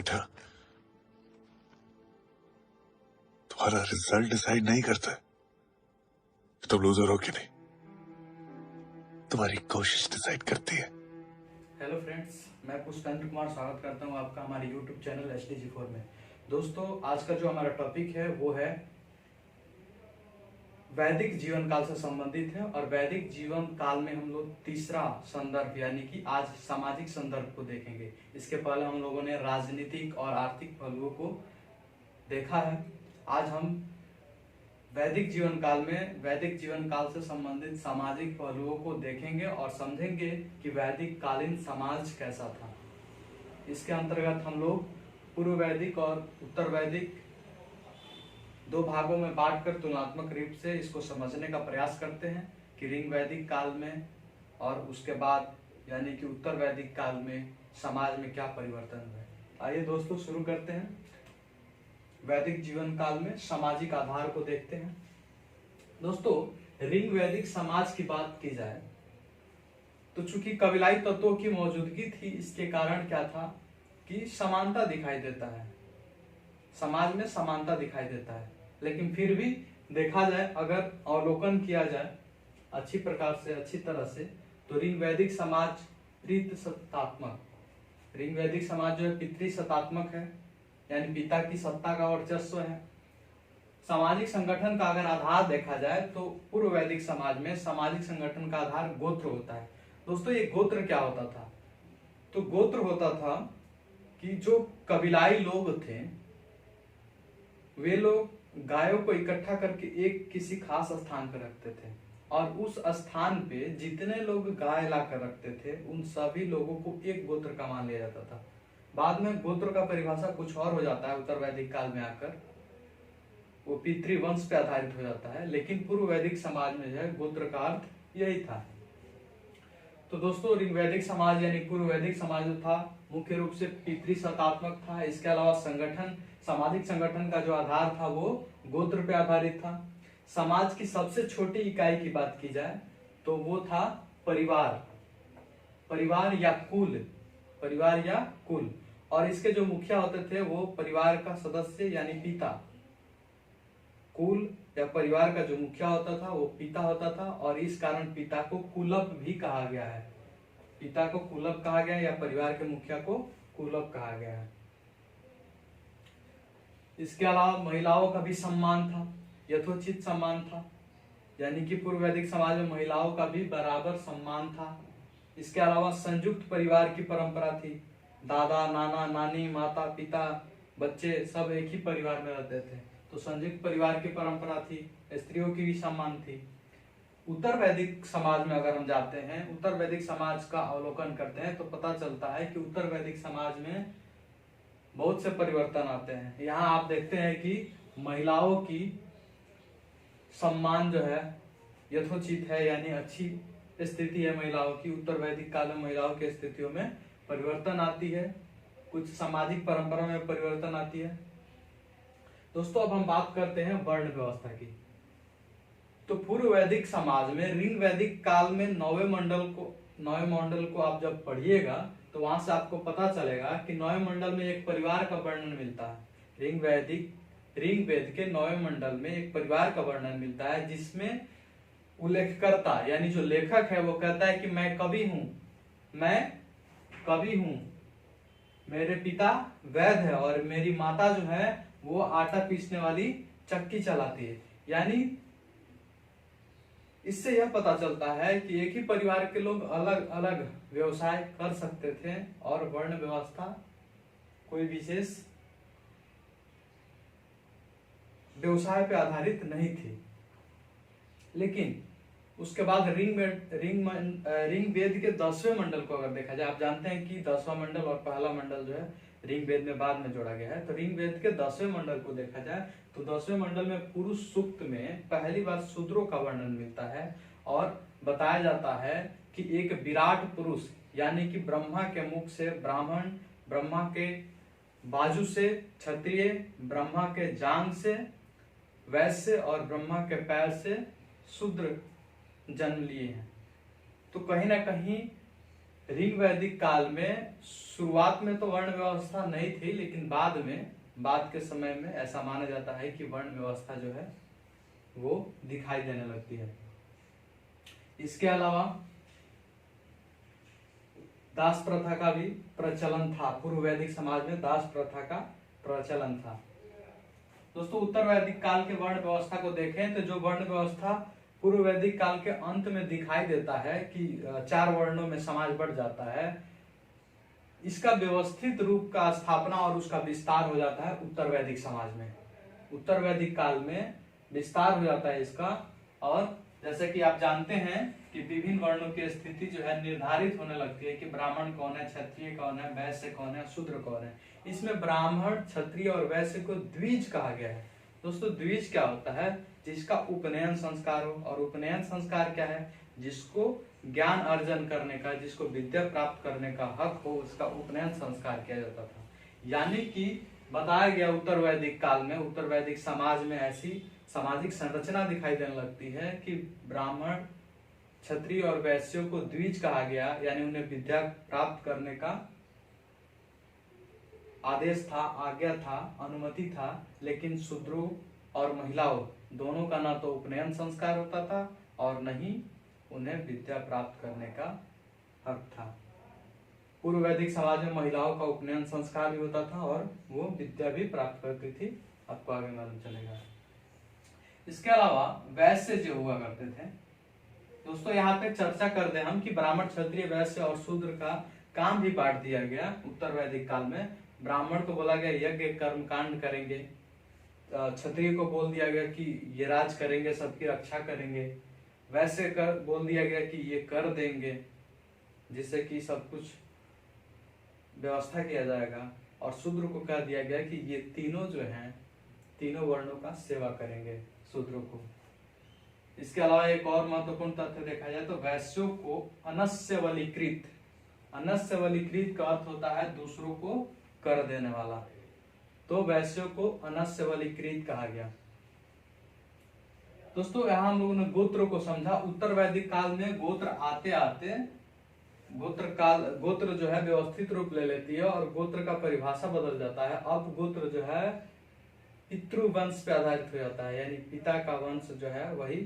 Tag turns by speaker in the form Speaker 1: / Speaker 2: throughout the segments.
Speaker 1: बेटा, तुम्हारा result decide नहीं करता है कि तुम लूजर हो कि नहीं, तुम्हारी कोशिश डिसाइड करती है।
Speaker 2: हेलो फ्रेंड्स, मैं पुष्पेंद्र कुमार स्वागत करता हूं आपका हमारे यूट्यूब चैनल HDG4 में। दोस्तों, आज का जो हमारा टॉपिक है वो है वैदिक जीवन काल से संबंधित है और वैदिक जीवन काल में हम लोग तीसरा संदर्भ यानी कि आज सामाजिक संदर्भ को देखेंगे। इसके पहले हम लोगों ने राजनीतिक और आर्थिक पहलुओं को देखा है। आज हम वैदिक जीवन काल में वैदिक जीवन काल से संबंधित सामाजिक पहलुओं को देखेंगे और समझेंगे कि वैदिक कालीन समाज कैसा था। इसके अंतर्गत हम लोग पूर्व वैदिक और उत्तर वैदिक दो भागों में बांटकर तुलनात्मक रूप से इसको समझने का प्रयास करते हैं कि ऋग वैदिक काल में और उसके बाद यानी कि उत्तर वैदिक काल में समाज में क्या परिवर्तन हुए। आइए दोस्तों शुरू करते हैं। वैदिक जीवन काल में सामाजिक आधार को देखते हैं। दोस्तों, ऋग वैदिक समाज की बात की जाए तो चूंकि कबीलाई तत्वों की मौजूदगी थी, इसके कारण क्या था कि समानता दिखाई देता है, समाज में समानता दिखाई देता है। लेकिन फिर भी देखा जाए, अगर अवलोकन किया जाए अच्छी प्रकार से, अच्छी तरह से, तो ऋग वैदिक समाज पितृसत्तात्मक, ऋग वैदिक समाज जो है पितृसत्तात्मक है, यानी पिता की सत्ता का वर्चस्व है। सामाजिक संगठन का अगर आधार देखा जाए तो पूर्व वैदिक समाज में सामाजिक संगठन का आधार गोत्र होता है। दोस्तों, ये गोत्र क्या होता था? तो गोत्र होता था कि जो कबीलाई लोग थे वे लोग गायों को इकट्ठा करके एक किसी खास स्थान पर रखते थे और उस स्थान पे जितने लोग गाय ला कर रखते थे उन सभी लोगों को एक गोत्र का मान लिया जाता था। बाद में गोत्र का परिभाषा कुछ और हो जाता है, उत्तर वैदिक काल में आकर वो पितृवंश पे आधारित हो जाता है, लेकिन पूर्व वैदिक समाज में जो है गोत्र का अर्थ यही था। तो दोस्तों, ऋग वैदिक समाज यानी पूर्व वैदिक समाज जो था मुख्य रूप से पितृसत्तात्मक था। इसके अलावा संगठन, सामाजिक संगठन का जो आधार था वो गोत्र पे आधारित था। समाज की सबसे छोटी इकाई की बात की जाए तो वो था परिवार, परिवार या कुल, परिवार या कुल। और इसके जो मुखिया होते थे वो परिवार का सदस्य यानी पिता, कुल या परिवार का जो मुखिया होता था वो पिता होता था और इस कारण पिता को कुलप भी कहा गया है। पिता को कुलप कहा गया या परिवार के मुखिया को कुलप कहा गया है। इसके अलावा महिलाओं का भी सम्मान था, यथोचित सम्मान था, यानी कि पूर्व वैदिक समाज में महिलाओं का भी बराबर सम्मान था। इसके अलावा संयुक्त परिवार की परंपरा थी। दादा, नाना, नानी, माता, पिता, बच्चे सब एक ही परिवार में रहते थे, तो संयुक्त परिवार की परंपरा थी। स्त्रियों की भी सम्मान थी। उत्तर वैदिक समाज में अगर हम जाते हैं, उत्तर वैदिक समाज का अवलोकन करते हैं तो पता चलता है कि उत्तर वैदिक समाज में बहुत से परिवर्तन आते हैं। यहाँ आप देखते हैं कि महिलाओं की सम्मान जो है यथोचित है, यानी अच्छी स्थिति है महिलाओं की। उत्तर वैदिक काल में महिलाओं की स्थितियों में परिवर्तन आती है, कुछ सामाजिक परंपरा में परिवर्तन आती है। दोस्तों, अब हम बात करते हैं वर्ण व्यवस्था की। तो पूर्व वैदिक समाज में ऋग वैदिक काल में नौवें मंडल को आप जब पढ़िएगा तो वहां से आपको पता चलेगा कि नौवें मंडल में एक परिवार का वर्णन मिलता है। ऋग वेद के नौवें मंडल में एक परिवार का वर्णन मिलता है जिसमें उल्लेखकर्ता यानी जो लेखक है वो कहता है कि मैं कवि हूं, मेरे पिता वैद्य है और मेरी माता जो है वो आटा पीसने वाली चक्की चलाती है। यानी इससे यह पता चलता है कि एक ही परिवार के लोग अलग अलग व्यवसाय कर सकते थे और वर्ण व्यवस्था कोई विशेष व्यवसाय पे आधारित नहीं थी। लेकिन उसके बाद ऋग वेद के 10वें मंडल को अगर देखा जाए, आप जानते हैं कि 10वां मंडल और पहला मंडल जो है ऋग वेद में बाद में जोड़ा गया है। तो ऋग वेद के 10वें मंडल को देखा जाए तो 10वें मंडल में पुरुष सूक्त में पहली बार शूद्रों का वर्णन मिलता है और बताया जाता है कि एक विराट पुरुष यानी कि ब्रह्मा के मुख से ब्राह्मण, ब्रह्मा के बाजू से क्षत्रिय, ब्रह्मा के जांग से वैश्य और ब्रह्मा के पैर से शूद्र जन्म लिए हैं। तो कहीं ना कहीं ऋग वैदिक काल में शुरुआत में तो वर्ण व्यवस्था नहीं थी, लेकिन बाद के समय में ऐसा माना जाता है कि वर्ण व्यवस्था जो है वो दिखाई देने लगती है। इसके अलावा दास प्रथा का भी प्रचलन था। पूर्व वैदिक समाज में दास प्रथा का प्रचलन था। दोस्तों, उत्तर वैदिक काल के वर्ण व्यवस्था को देखें तो जो वर्ण व्यवस्था पूर्व वैदिक काल के अंत में दिखाई देता है कि 4 वर्णों में समाज बढ़ जाता है, इसका व्यवस्थित रूप का स्थापना और उसका विस्तार हो जाता है उत्तर वैदिक समाज में। उत्तर वैदिक काल में विस्तार हो जाता है इसका। और जैसे कि आप जानते हैं कि विभिन्न वर्णों की स्थिति जो है निर्धारित होने लगती है कि ब्राह्मण कौन है, क्षत्रिय कौन है, वैश्य कौन है, शूद्र कौन है। इसमें ब्राह्मण, क्षत्रिय और वैश्य को द्विज कहा गया है। दोस्तों, द्विज क्या होता है? जिसका उपनयन संस्कार हो। और उपनयन संस्कार क्या है? जिसको ज्ञान अर्जन करने का, जिसको विद्या प्राप्त करने का हक हो, उसका उपनयन संस्कार किया जाता था। यानी कि बताया गया उत्तर वैदिक काल में, उत्तर वैदिक समाज में ऐसी सामाजिक संरचना दिखाई देने लगती है कि ब्राह्मण, क्षत्रिय और वैश्यों को द्विज कहा गया, यानी उन्हें विद्या प्राप्त करने का आदेश था, आज्ञा था, अनुमति था। लेकिन शूद्रों और महिलाओं दोनों का ना तो उपनयन संस्कार होता था और न ही उन्हें विद्या प्राप्त करने का हक था। पूर्व वैदिक समाज में महिलाओं का उपनयन संस्कार भी होता था और वो विद्या भी प्राप्त करती थी। आपको आगे मालूम चलेगा। इसके अलावा वैश्य जो हुआ करते थे, दोस्तों यहाँ पे चर्चा कर दे हम कि ब्राह्मण, क्षत्रिय, वैश्य और शूद्र का काम भी बांट दिया गया उत्तर वैदिक काल में। ब्राह्मण को बोला गया यज्ञ कर्म कांड करेंगे, क्षत्रिय को बोल दिया गया कि ये राज करेंगे, सबकी रक्षा करेंगे, वैश्य कर बोल दिया गया कि ये कर देंगे जिससे कि सब कुछ व्यवस्था किया जाएगा, और शूद्र को कह दिया गया कि ये तीनों जो हैं, तीनों वर्णों का सेवा करेंगे शूद्रों को। इसके अलावा एक और महत्वपूर्ण तथ्य देखा जाए तो वैश्यों को अनस्यवलीकृत, अनस्यवलीकृत का अर्थ होता है दूसरों को कर देने वाला, तो वैश्यों को अनस्यवलीकृत कहा गया। दोस्तों, यहाँ हम लोगों ने गोत्र को समझा। उत्तर वैदिक काल में गोत्र आते आते गोत्र जो है व्यवस्थित रूप ले लेती है और गोत्र का परिभाषा बदल जाता है। अब गोत्र जो है पितृ वंश पे आधारित हो जाता है, यानी पिता का वंश जो है वही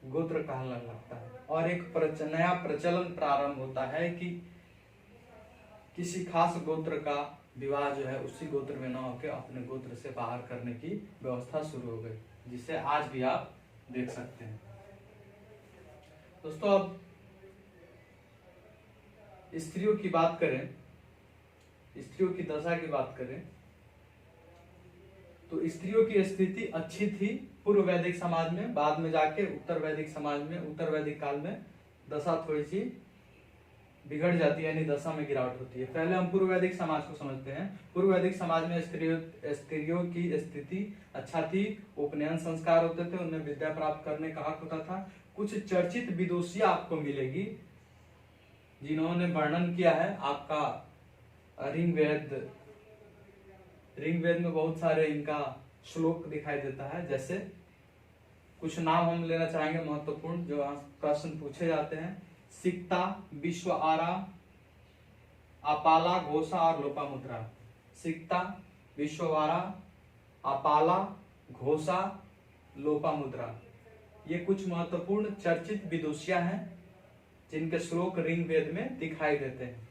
Speaker 2: गोत्र कहलाने लगता है। और एक नया प्रचलन प्रारंभ होता है कि किसी खास गोत्र का विवाह जो है उसी गोत्र में न होकर अपने गोत्र से बाहर करने की व्यवस्था शुरू हो गई, जिसे आज भी आप देख सकते हैं। दोस्तों, अब स्त्रियों की बात करें, स्त्रियों की दशा की बात करें तो स्त्रियों की स्थिति अच्छी थी पूर्व वैदिक समाज में। बाद में जाके उत्तर वैदिक समाज में, उत्तर वैदिक काल में दशा थोड़ी सी बिगड़ जाती है, यानी दशा में गिरावट होती है। पहले हम पूर्व वैदिक समाज को समझते हैं। पूर्व वैदिक समाज में स्त्रियों की स्थिति अच्छा थी, उपनयन संस्कार होते थे, उन्हें विद्या प्राप्त करने का हक होता था। कुछ चर्चित विदुषियां आपको मिलेगी जिन्होंने वर्णन किया है आपका ऋग्वेद में बहुत सारे इनका श्लोक दिखाई देता है। जैसे कुछ नाम हम लेना चाहेंगे महत्वपूर्ण जो प्रश्न पूछे जाते हैं। सिक्ता, विश्व आरा, अपाला, घोषा और लोपामुद्रा। सिक्ता, विश्ववारा, अपाला, घोषा, लोपामुद्रा, ये कुछ महत्वपूर्ण चर्चित विदुषियां हैं जिनके श्लोक ऋग्वेद में दिखाई देते हैं।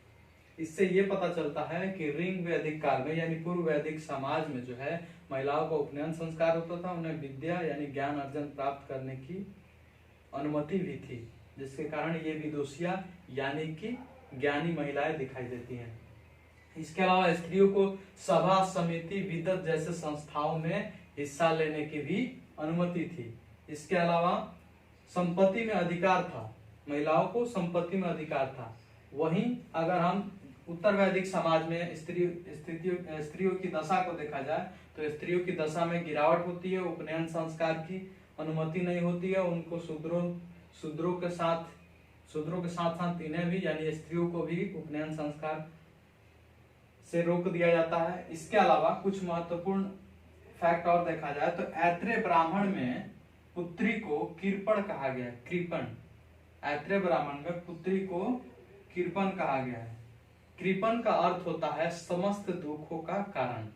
Speaker 2: इससे ये पता चलता है कि ऋग्वैदिक काल में यानी पूर्व वैदिक समाज में जो है महिलाओं का उपनयन संस्कार होता था, उन्हें विद्या यानी ज्ञान अर्जन प्राप्त करने की अनुमति भी थी, जिसके कारण ये विदुषियां यानी कि ज्ञानी महिलाएं दिखाई देती हैं। इसके अलावा स्त्रियों को सभा, समिति, विदत जैसे संस्थाओं में हिस्सा लेने की भी अनुमति थी। इसके अलावा संपत्ति में अधिकार था, महिलाओं को संपत्ति में अधिकार था। वहीं अगर हम उत्तर वैदिक समाज में स्त्रियों की दशा को देखा जाए तो स्त्रियों की दशा में गिरावट होती है, उपनयन संस्कार की अनुमति नहीं होती है, उनको शूद्रों के साथ साथ इन्हें भी यानी स्त्रियों को भी उपनयन संस्कार से रोक दिया जाता है। इसके अलावा कुछ महत्वपूर्ण फैक्ट और देखा जाए तो ऐत्रेय ब्राह्मण में पुत्री को कृपण कहा गया। कृपण, ऐत्रेय ब्राह्मण में पुत्री को कृपण कहा गया है। कृपण का अर्थ होता है समस्त दुखों का कारण।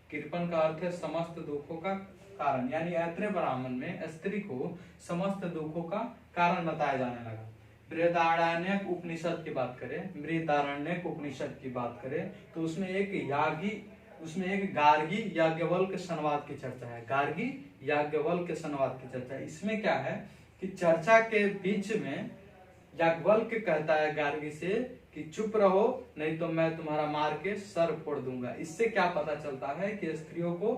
Speaker 2: कृपण का अर्थ है समस्त दुखों का कारण, यानी ऐत्रेय ब्राह्मण में स्त्री को समस्त दुखों का कारण बताया जाने लगा। बृहदारण्यक उपनिषद की बात करें, बृहदारण्यक उपनिषद की बात करें तो उसमें एक गार्गी याज्ञवल्क्य संवाद की चर्चा है। गार्गी याज्ञवल्क्य संवाद की चर्चा है। इसमें क्या है कि चर्चा के बीच में याज्ञवल्क्य कहता है गार्गी से कि चुप रहो, नहीं तो मैं तुम्हारा मार के सर फोड़ दूंगा। इससे क्या पता चलता है कि स्त्रियों को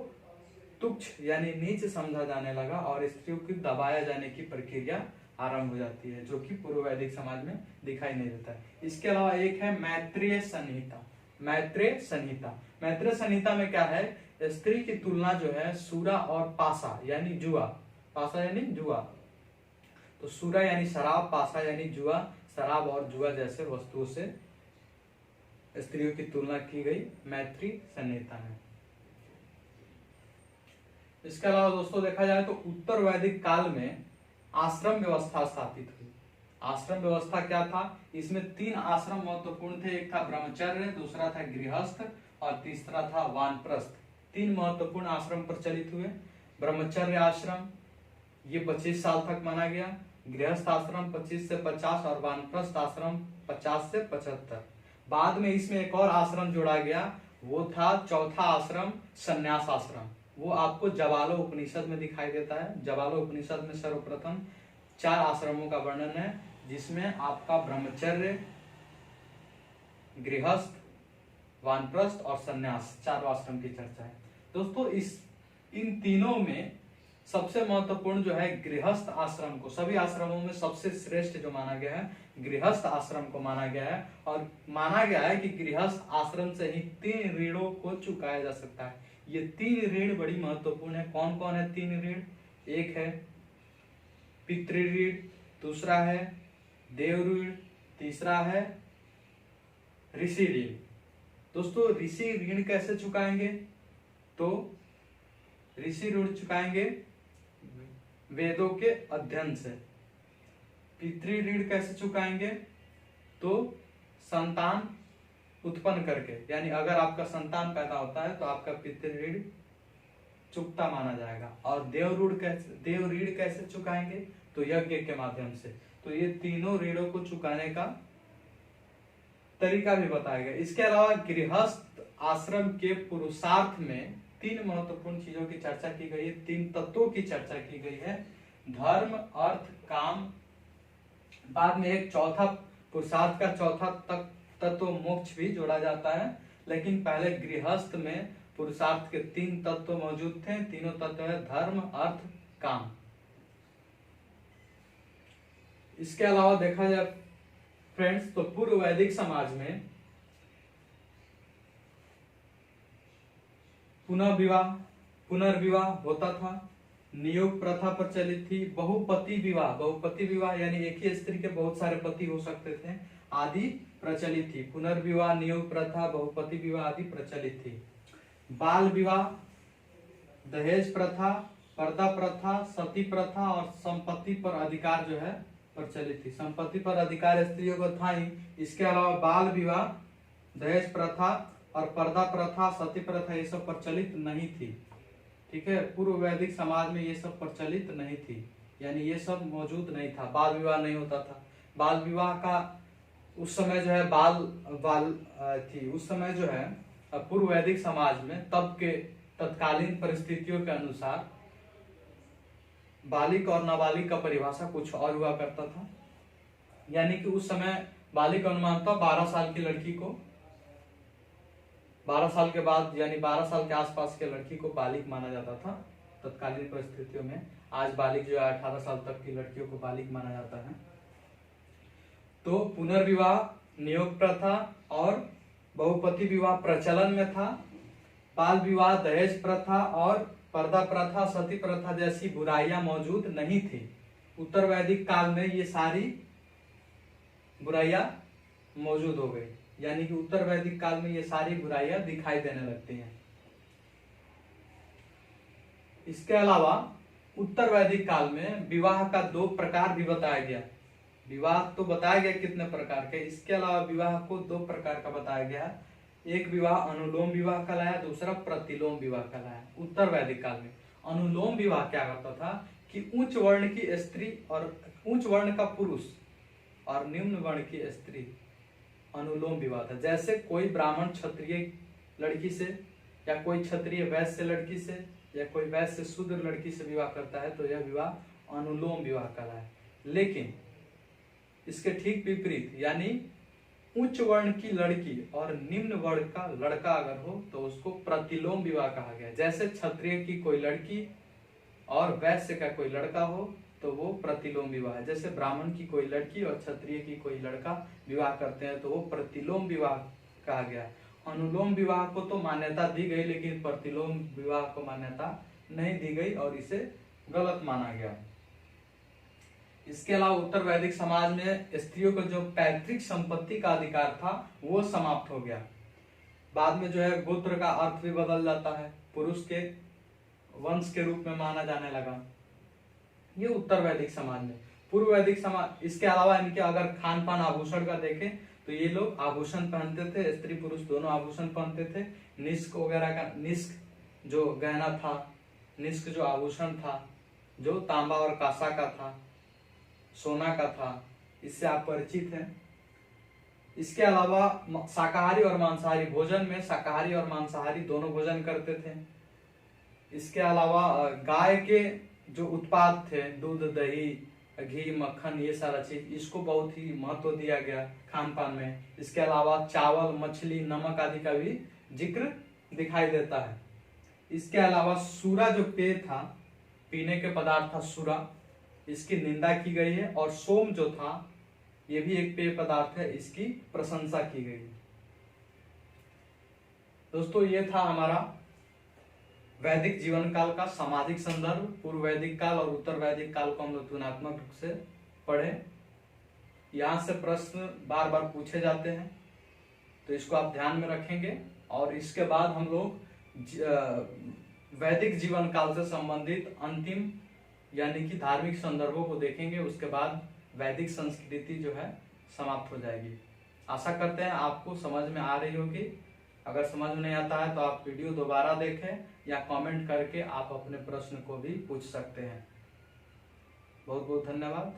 Speaker 2: तुच्छ यानी नीच समझा जाने लगा और स्त्रियों की दबाया जाने की प्रक्रिया आरंभ हो जाती है, जो कि पूर्व वैदिक समाज में दिखाई नहीं देता है। इसके अलावा एक है मैत्रेय संहिता। मैत्रेय संहिता, मैत्रेय संहिता में क्या है, स्त्री की तुलना जो है सूरा और पासा यानी जुआ, पासा यानी जुआ, तो सूरा यानी शराब, पासा यानी जुआ, शराब और जुआ जैसे वस्तुओं से स्त्रियों की तुलना की गई मैत्रेय संहिता में। इसके अलावा दोस्तों देखा जाए तो उत्तर वैदिक काल में आश्रम व्यवस्था स्थापित हुई। आश्रम व्यवस्था क्या था, इसमें 3 आश्रम महत्वपूर्ण थे। एक था ब्रह्मचर्य, दूसरा था गृहस्थ और तीसरा था वानप्रस्थ। 3 महत्वपूर्ण आश्रम प्रचलित हुए। ब्रह्मचर्य आश्रम ये 25 साल तक माना गया, गृहस्थ आश्रम 25 से 50 और वानप्रस्थ आश्रम 50 से 75। बाद में इसमें एक और आश्रम जोड़ा गया, वो था चौथा आश्रम संन्यास आश्रम। वो आपको जवालो उपनिषद में दिखाई देता है। जवालो उपनिषद में सर्वप्रथम 4 आश्रमों का वर्णन है, जिसमें आपका ब्रह्मचर्य, गृहस्थ, वानप्रस्थ और संन्यास 4 आश्रम की चर्चा है। दोस्तों इन तीनों में सबसे महत्वपूर्ण जो है गृहस्थ आश्रम को, सभी आश्रमों में सबसे श्रेष्ठ जो माना गया है गृहस्थ आश्रम को माना गया है। और माना गया है कि गृहस्थ आश्रम से ही 3 ऋणों को चुकाया जा सकता है। ये 3 ऋण बड़ी महत्वपूर्ण है। कौन कौन है 3 ऋण? एक है पितृ ऋण, दूसरा है देव ऋण, तीसरा है ऋषि ऋण। दोस्तों ऋषि ऋण कैसे चुकाएंगे? तो ऋषि ऋण चुकाएंगे वेदों के अध्ययन से। पितृ ऋण कैसे चुकाएंगे? तो संतान उत्पन्न करके, यानी अगर आपका संतान पैदा होता है तो आपका पितृ ऋण चुकता माना जाएगा। और देव ऋण कैसे चुकाएंगे? तो यज्ञ के माध्यम से। तो ये तीनों ऋणों को चुकाने का तरीका भी बताया गया। इसके अलावा गृहस्थ आश्रम के पुरुषार्थ में 3 महत्वपूर्ण चीजों की चर्चा की गई है, 3 तत्वों की चर्चा की गई है, धर्म, अर्थ, काम। बाद में एक चौथा पुरुषार्थ का चौथा तत्व मोक्ष भी जोड़ा जाता है, लेकिन पहले गृहस्थ में पुरुषार्थ के 3 तत्व मौजूद थे। तीनों तत्व है धर्म, अर्थ, काम। इसके अलावा देखा जाए फ्रेंड्स तो पूर्व वैदिक समाज में पुनर्विवाह होता था, नियोग प्रथा प्रचलित थी, बहुपति विवाह यानी एक ही स्त्री के बहुत सारे पति हो सकते थे आदि प्रचलित थी। पुनर्विवाह, नियोग प्रथा, बहुपति विवाह आदि प्रचलित थी। बाल विवाह, दहेज प्रथा, पर्दा प्रथा, सती प्रथा और संपत्ति पर अधिकार जो है प्रचलित थी। संपत्ति पर अधिकार स्त्रियों को था ही। इसके अलावा बाल विवाह, दहेज प्रथा और पर्दा प्रथा, सती प्रथा ये सब प्रचलित नहीं थी। ठीक है, पूर्व वैदिक समाज में ये सब प्रचलित नहीं थी, यानी ये सब मौजूद नहीं था। बाल विवाह नहीं होता था। बाल विवाह का उस समय जो है उस समय जो है पूर्व वैदिक समाज में तब के तत्कालीन परिस्थितियों के अनुसार बालिक और नाबालिग का परिभाषा कुछ और हुआ करता था। यानी कि उस समय बालिक अनुमान था 12 साल की लड़की को, 12 साल के बाद यानी 12 साल के आसपास के लड़की को बालिक माना जाता था तत्कालीन परिस्थितियों में। आज बालिक जो है 18 साल तक की लड़कियों को बालिक माना जाता है। तो पुनर्विवाह, नियोग प्रथा और बहुपति विवाह प्रचलन में था। बाल विवाह, दहेज प्रथा और पर्दा प्रथा, सती प्रथा जैसी बुराइयां मौजूद नहीं थी। उत्तर वैदिक काल में ये सारी बुराइयां मौजूद हो गई, यानी कि उत्तर वैदिक काल में ये सारी बुराइयां दिखाई देने लगती हैं। इसके अलावा उत्तर वैदिक काल में विवाह का 2 प्रकार भी बताया गया। विवाह तो बताया गया कितने प्रकार के, इसके अलावा विवाह को 2 प्रकार का बताया गया है। एक विवाह अनुलोम विवाह कहलाया, दूसरा प्रतिलोम विवाह कहलाया। उत्तर वैदिक काल में अनुलोम विवाह क्या करता था कि उच्च वर्ण की स्त्री और उच्च वर्ण का पुरुष और निम्न वर्ण की स्त्री, अनुलोम विवाह था। जैसे कोई ब्राह्मण क्षत्रिय लड़की से, या कोई क्षत्रिय वैश्य लड़की से, या कोई वैश्य शूद्र लड़की से विवाह करता है तो यह विवाह अनुलोम विवाह कहलाया। लेकिन इसके ठीक विपरीत, यानी उच्च वर्ण की लड़की और निम्न वर्ण का लड़का अगर हो तो उसको प्रतिलोम विवाह कहा गया। जैसे क्षत्रिय की कोई लड़की और वैश्य का कोई लड़का हो तो वो प्रतिलोम विवाह है। जैसे ब्राह्मण की कोई लड़की और क्षत्रिय की कोई लड़का विवाह करते हैं तो वो प्रतिलोम विवाह कहा गया। अनुलोम विवाह को तो मान्यता दी गई, लेकिन प्रतिलोम विवाह को मान्यता नहीं दी गई और इसे गलत माना गया। इसके अलावा उत्तर वैदिक समाज में स्त्रियों को जो पैतृक संपत्ति का अधिकार था वो समाप्त हो गया। बाद में जो है गोत्र का अर्थ भी बदल जाता है, पुरुष के वंश के रूप में माना जाने लगा। ये उत्तर वैदिक समाज में। पूर्व वैदिक समाज, इसके अलावा इनके अगर खान पान आभूषण का देखें तो ये लोग आभूषण पहनते थे, स्त्री पुरुष दोनों आभूषण पहनते थे। निष्क वगैरह का, निष्क जो गहना था, निष्क जो आभूषण था, जो तांबा और कांसा का था, सोना का था, इससे आप परिचित हैं। इसके अलावा शाकाहारी और मांसाहारी भोजन में शाकाहारी और मांसाहारी दोनों भोजन करते थे। इसके अलावा गाय के जो उत्पाद थे, दूध, दही, घी, मक्खन, ये सारा चीज, इसको बहुत ही महत्व दिया गया खान पान में। इसके अलावा चावल, मछली, नमक आदि का भी जिक्र दिखाई देता है। इसके अलावा सूरा जो पेय था, पीने के पदार्थ था सूरा, इसकी निंदा की गई है। और सोम जो था ये भी एक पेय पदार्थ है, इसकी प्रशंसा की गई है। दोस्तों ये था हमारा वैदिक जीवन काल का सामाजिक संदर्भ। पूर्व वैदिक काल और उत्तर वैदिक काल को हम लोग तुलनात्मक रूप से पढ़े। यहाँ से प्रश्न बार बार पूछे जाते हैं तो इसको आप ध्यान में रखेंगे। और इसके बाद हम लोग वैदिक जीवन काल से संबंधित अंतिम यानी कि धार्मिक संदर्भों को देखेंगे। उसके बाद वैदिक संस्कृति जो है समाप्त हो जाएगी। आशा करते हैं आपको समझ में आ रही होगी। अगर समझ में नहीं आता है तो आप वीडियो दोबारा देखें या कमेंट करके आप अपने प्रश्न को भी पूछ सकते हैं। बहुत बहुत धन्यवाद।